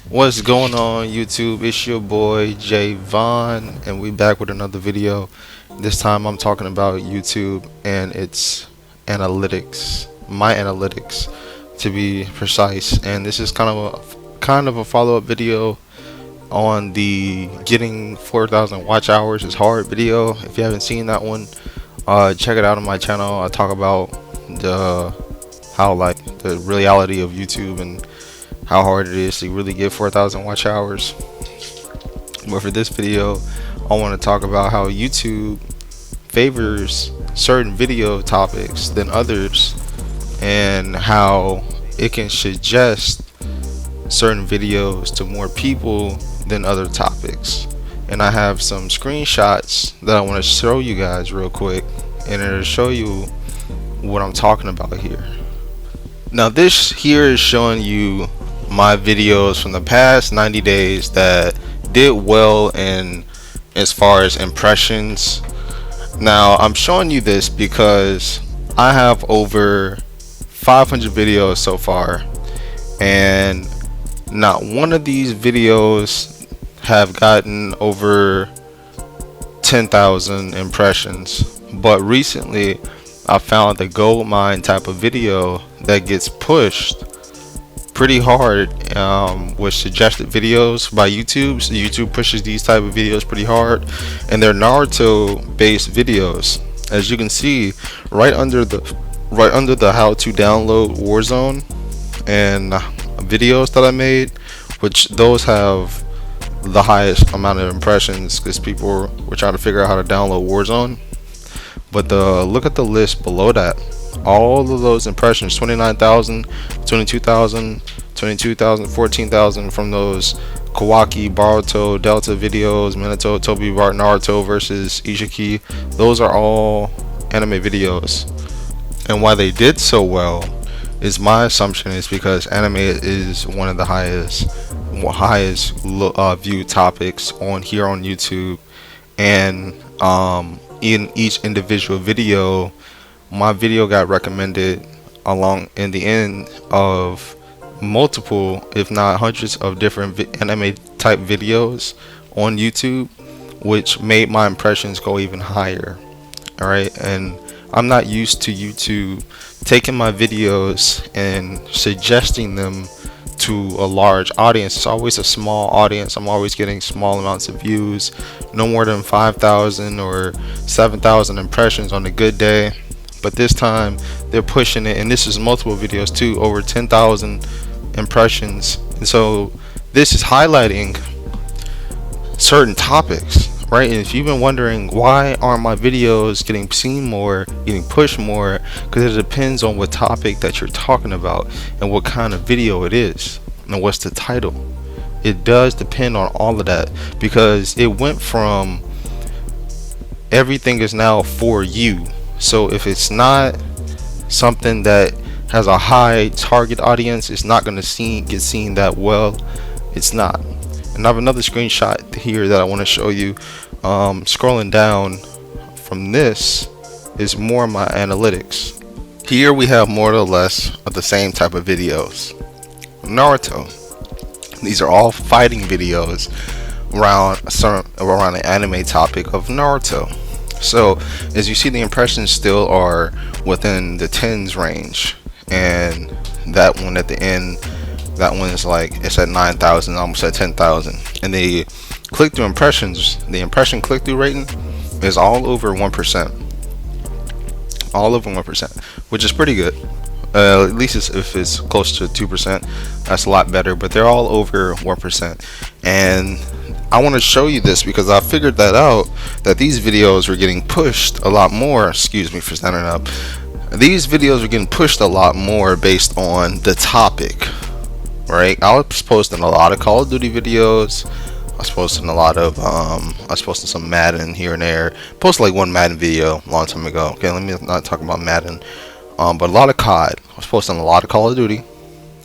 What's going on YouTube? It's your boy Jay Vaughn, and we back with another video. This time I'm talking about YouTube and its analytics, my analytics to be precise. And this is kind of a follow-up video on the getting 4,000 watch hours is hard video. If you haven't seen that one, check it out on my channel. I talk about the reality of YouTube and how hard it is to really get 4,000 watch hours. But for this video, I want to talk about how YouTube favors certain video topics than others, and how it can suggest certain videos to more people than other topics. And I have some screenshots that I want to show you guys real quick, and it'll show you what I'm talking about here. Now this here is showing you my videos from the past 90 days that did well in as far as impressions. Now I'm showing you this because I have over 500 videos so far, and not one of these videos have gotten over 10,000 impressions. But recently I found a gold mine type of video that gets pushed pretty hard with suggested videos by YouTube. So YouTube pushes these type of videos pretty hard, and they're Naruto based videos. As you can see right under the how to download Warzone and videos that I made, which those have the highest amount of impressions because people were trying to figure out how to download Warzone. But look at the list below that. All of those impressions, 29,000, 22,000, 22,000, 14,000 from those Kawaki, Boruto, Delta videos, Minato, Tobi, Naruto versus Ishiki. Those are all anime videos. And why they did so well is, my assumption is because anime is one of the highest viewed topics on YouTube, and in each individual video, my video got recommended along in the end of multiple, if not hundreds of different anime type videos on YouTube, which made my impressions go even higher. Alright, and I'm not used to YouTube taking my videos and suggesting them to a large audience. It's always a small audience. I'm always getting small amounts of views, no more than 5,000 or 7,000 impressions on a good day. But this time they're pushing it, and this is multiple videos too, over 10,000 impressions. And so this is highlighting certain topics, right? And if you've been wondering why aren't my videos getting seen more, getting pushed more, because it depends on what topic that you're talking about and what kind of video it is and what's the title. It does depend on all of that, because it went from everything is now for you. So if it's not something that has a high target audience, it's not going to get seen that well. It's not. And I have another screenshot here that I want to show you. Scrolling down from this is more of my analytics. Here we have more or less of the same type of videos. Naruto. These are all fighting videos around the anime topic of Naruto. So as you see, the impressions still are within the tens range, and that one at the end, that one is like, it's at 9,000, almost at 10,000. And the click-through impressions, the impression click-through rating is all over 1%, all over 1%, which is pretty good. At least if it's close to 2%, that's a lot better. But they're all over 1%, and I want to show you this because I figured that out, that these videos were getting pushed a lot more. Excuse me for standing up. These videos were getting pushed a lot more based on the topic, right? I was posting a lot of Call of Duty videos. I was posting a lot of I was posting some Madden here and there. Posted like one Madden video a long time ago. Okay, let me not talk about Madden. But a lot of COD. I was posting a lot of Call of Duty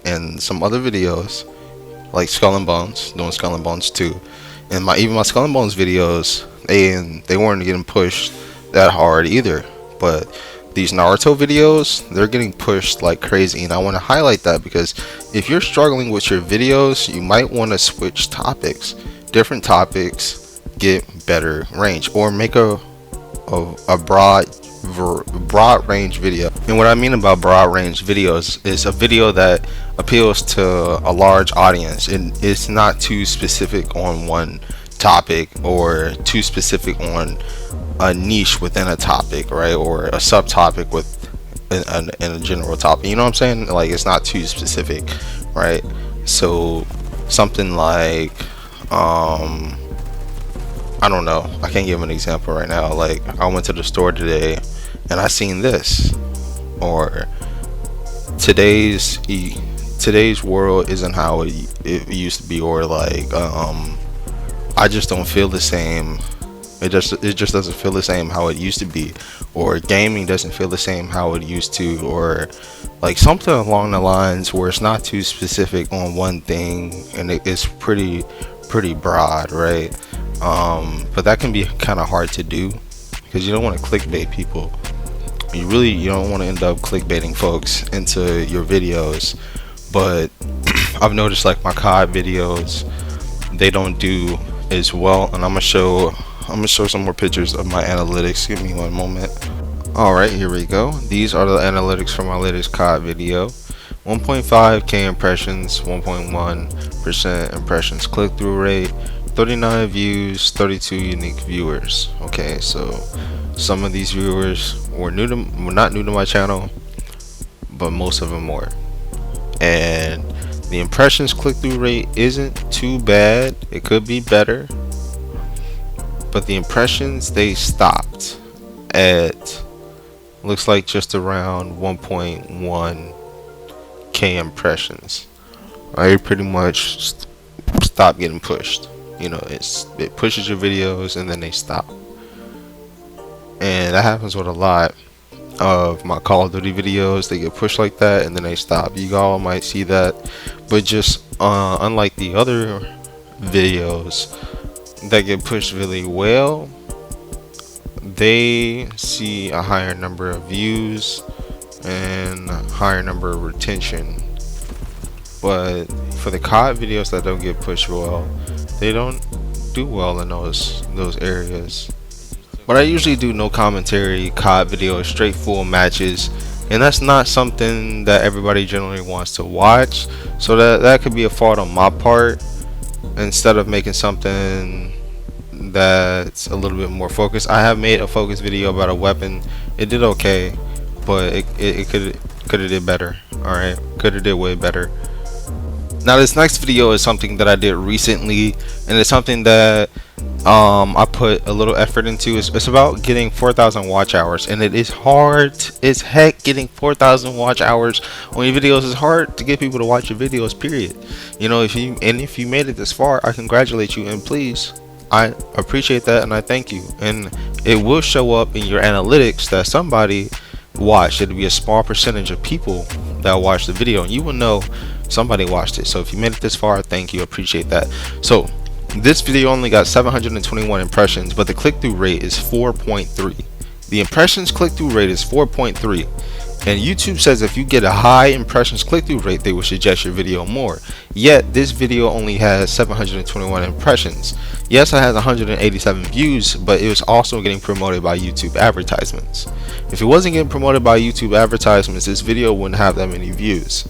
and some other videos like Skull and Bones, doing Skull and Bones 2. And even my Skull and Bones videos, they weren't getting pushed that hard either. But these Naruto videos, they're getting pushed like crazy, and I want to highlight that because if you're struggling with your videos, you might want to switch topics. Different topics get better range, or make a broad range video. And what I mean about broad range videos is a video that appeals to a large audience, and it's not too specific on one topic or too specific on a niche within a topic, right, or a subtopic with in a general topic, you know what I'm saying? Like, it's not too specific, right? So something like I don't know, I can't give an example right now. Like, I went to the store today and I seen this, or today's world isn't how it used to be, or like I just don't feel the same. It just doesn't feel the same how it used to be, or gaming doesn't feel the same how it used to, or like something along the lines where it's not too specific on one thing and it's pretty broad, right? But that can be kind of hard to do because you don't want to clickbait people. You don't want to end up clickbaiting folks into your videos. But I've noticed, like, my COD videos, they don't do as well, and I'm gonna show some more pictures of my analytics. Give me one moment. Alright, here we go. These are the analytics for my latest COD video. 1.5k impressions, 1.1% impressions click-through rate, 39 views, 32 unique viewers. Okay, so some of these viewers were not new to my channel, but most of them were. And the impressions click-through rate isn't too bad. It could be better, but the impressions, they stopped at, looks like, just around 1.1k impressions. I pretty much stopped getting pushed. You know, it pushes your videos and then they stop, and that happens with a lot of my Call of Duty videos. They get pushed like that and then they stop. You all might see that, but just unlike the other videos that get pushed really well, they see a higher number of views and a higher number of retention. But for the COD videos that don't get pushed well, they don't do well in those areas. But I usually do no commentary COD videos, straight full matches, and that's not something that everybody generally wants to watch. So that could be a fault on my part. Instead of making something that's a little bit more focused, I have made a focus video about a weapon. It did okay, but it could have did better. All right, could have did way better. Now this next video is something that I did recently, and it's something that I put a little effort into. It's about getting 4,000 watch hours, and it is hard as heck. Getting 4,000 watch hours on your videos is hard to get people to watch your videos, period. You know, if you made it this far, I congratulate you, and please, I appreciate that and I thank you. And it will show up in your analytics that somebody watched. It'll be a small percentage of people that watched the video, and you will know somebody watched it. So if you made it this far, thank you, appreciate that. So this video only got 721 impressions, but the click-through rate is 4.3. The impressions click-through rate is 4.3, and YouTube says if you get a high impressions click-through rate, they will suggest your video more. Yet this video only has 721 impressions. Yes, it has 187 views, but it was also getting promoted by YouTube advertisements. If it wasn't getting promoted by YouTube advertisements, this video wouldn't have that many views.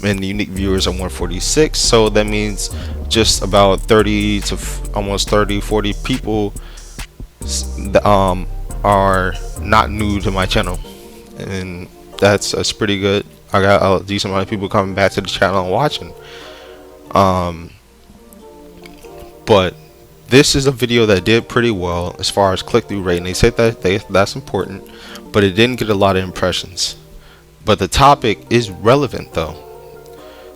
And the unique viewers are 146, so that means just about 30 to almost 40 people are not new to my channel, and that's pretty good. I got a decent amount of people coming back to the channel and watching. But this is a video that did pretty well as far as click-through rate, and they said that that's important, but it didn't get a lot of impressions. But the topic is relevant though.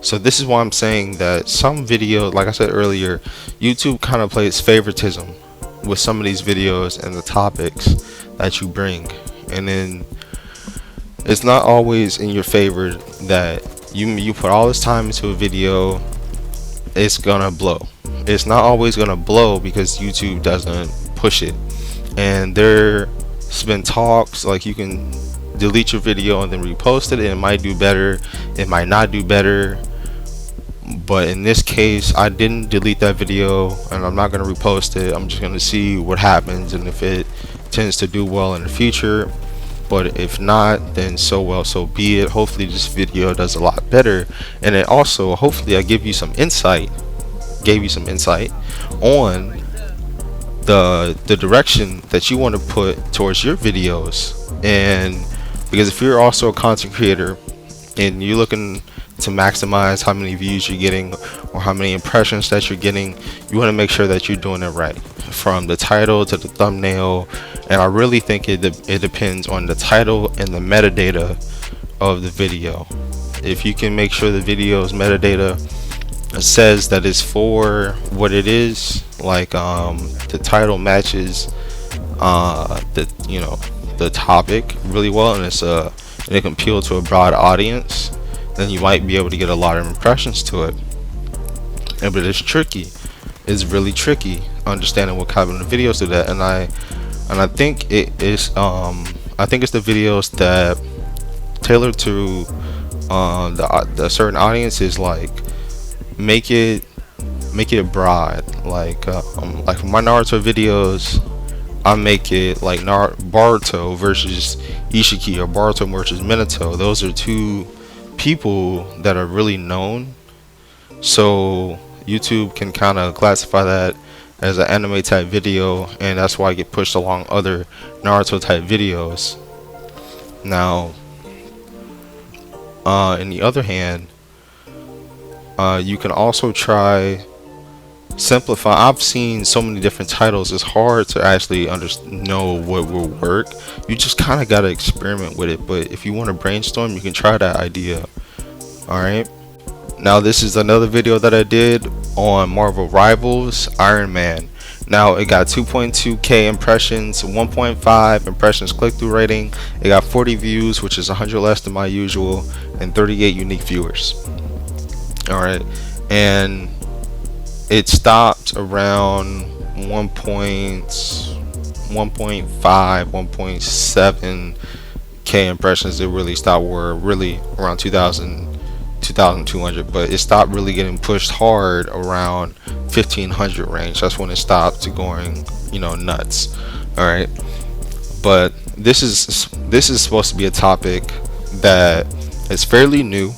So this is why I'm saying that some videos, like I said earlier, YouTube kind of plays favoritism with some of these videos and the topics that you bring, and then it's not always in your favor that you put all this time into a video, it's gonna blow. It's not always gonna blow because YouTube doesn't push it. And there's been talks, like, you can delete your video and then repost it. It might do better, it might not do better. But in this case, I didn't delete that video and I'm not going to repost it. I'm just going to see what happens, and if it tends to do well in the future. But if not, then so well, so be it. Hopefully this video does a lot better, and it also, hopefully I gave you some insight on the direction that you want to put towards your videos. And because if you're also a content creator and you're looking to maximize how many views you're getting or how many impressions that you're getting, you want to make sure that you're doing it right, from the title to the thumbnail. And I really think it depends on the title and the metadata of the video. If you can make sure the video's metadata says that it's for what it is, like the title matches the topic really well, and it can appeal to a broad audience, then you might be able to get a lot of impressions to it. But it's tricky. It's really tricky understanding what kind of videos do that. And I think it is I think it's the videos that tailor to the certain audiences, like make it broad. Like my Naruto videos, I make it like Boruto versus Ishiki or Boruto versus Minato. Those are two people that are really known, so YouTube can kind of classify that as an anime type video, and that's why I get pushed along other Naruto type videos. Now in the other hand, you can also try simplify. I've seen so many different titles, it's hard to actually know what will work. You just kind of got to experiment with it, but if you want to brainstorm, you can try that idea. Alright, now this is another video that I did on Marvel Rivals Iron Man. Now it got 2.2k impressions, 1.5 impressions click-through rating. It got 40 views, which is 100 less than my usual, and 38 unique viewers. Alright, and it stopped around 1.7k impressions. It really stopped, were really around 2200, but it stopped really getting pushed hard around 1500 range. That's when it stopped going, nuts. All right, but this is supposed to be a topic that is fairly new,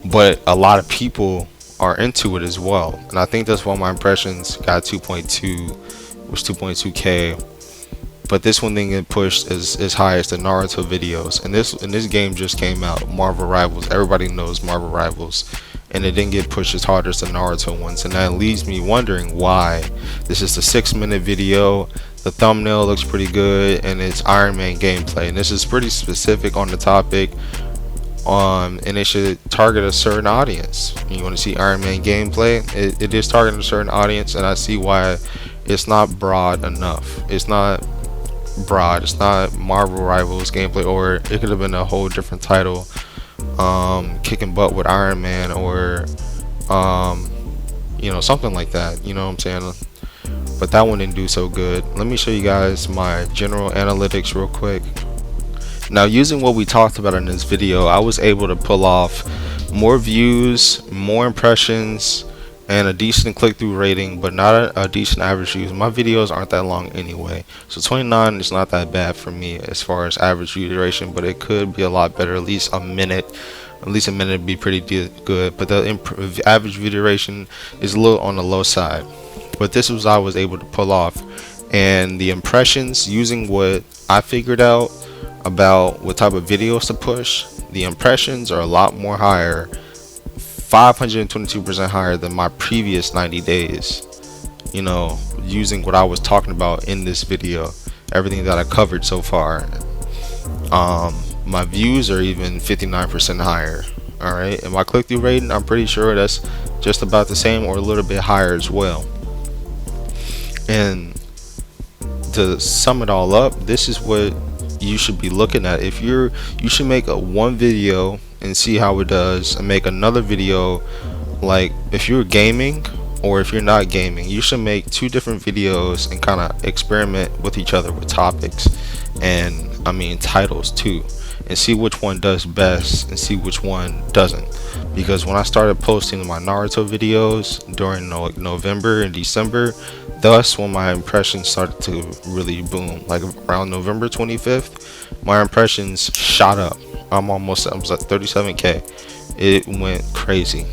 but a lot of people are into it as well, and I think that's why my impressions got 2.2k. But this one didn't get pushed as high as the Naruto videos, and this game just came out, Marvel Rivals. Everybody knows Marvel Rivals, and it didn't get pushed as hard as the Naruto ones, and that leaves me wondering why. This is a 6-minute video. The thumbnail looks pretty good, and it's Iron Man gameplay, and this is pretty specific on the topic. And it should target a certain audience. You want to see Iron Man gameplay, it is targeting a certain audience, and I see why it's not broad enough. It's not broad, it's not Marvel Rivals gameplay, or it could have been a whole different title, kicking butt with Iron Man, or something like that, you know what I'm saying. But that one didn't do so good. Let me show you guys my general analytics real quick. Now, using what we talked about in this video, I was able to pull off more views, more impressions, and a decent click-through rating, but not a decent average views. My videos aren't that long anyway, so 29 is not that bad for me as far as average view duration, but it could be a lot better. At least a minute would be pretty good, but the average view duration is a little on the low side. But this was I was able to pull off, and the impressions, using what I figured out about what type of videos to push, the impressions are a lot more higher, 522% higher than my previous 90 days, using what I was talking about in this video, everything that I covered so far. My views are even 59% higher. Alright, and my click-through rating, I'm pretty sure that's just about the same or a little bit higher as well. And to sum it all up, this is what you should be looking at. If you should make one video and see how it does, and make another video. Like if you're gaming or if you're not gaming, you should make 2 different videos and kind of experiment with each other with topics, and I mean titles too. and see which one does best and see which one doesn't. Because when I started posting my Naruto videos during like November and December, thus when my impressions started to really boom. Like around November 25th, my impressions shot up. I was at 37K. It went crazy,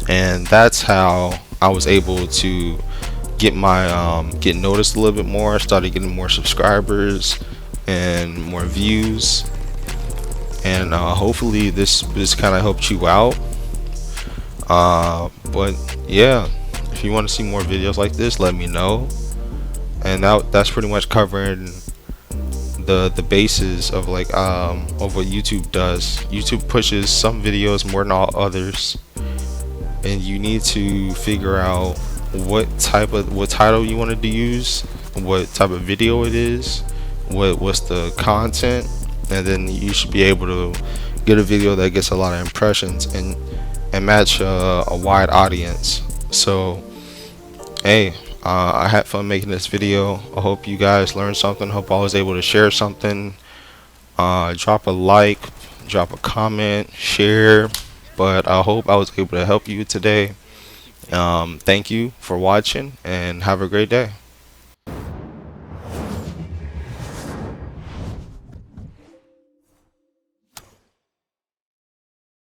and that's how I was able to get noticed a little bit more. I started getting more subscribers and more views, and hopefully this kind of helped you out. But yeah, if you want to see more videos like this, let me know. And that's pretty much covering the basis of like of what YouTube does. YouTube pushes some videos more than all others, and you need to figure out what title you wanted to use, what type of video it is, what's the content, and then you should be able to get a video that gets a lot of impressions and match a wide audience. So hey, I had fun making this video. I hope you guys learned something. Hope I was able to share something. Drop a like, drop a comment, share. But I hope I was able to help you today. Thank you for watching and have a great day.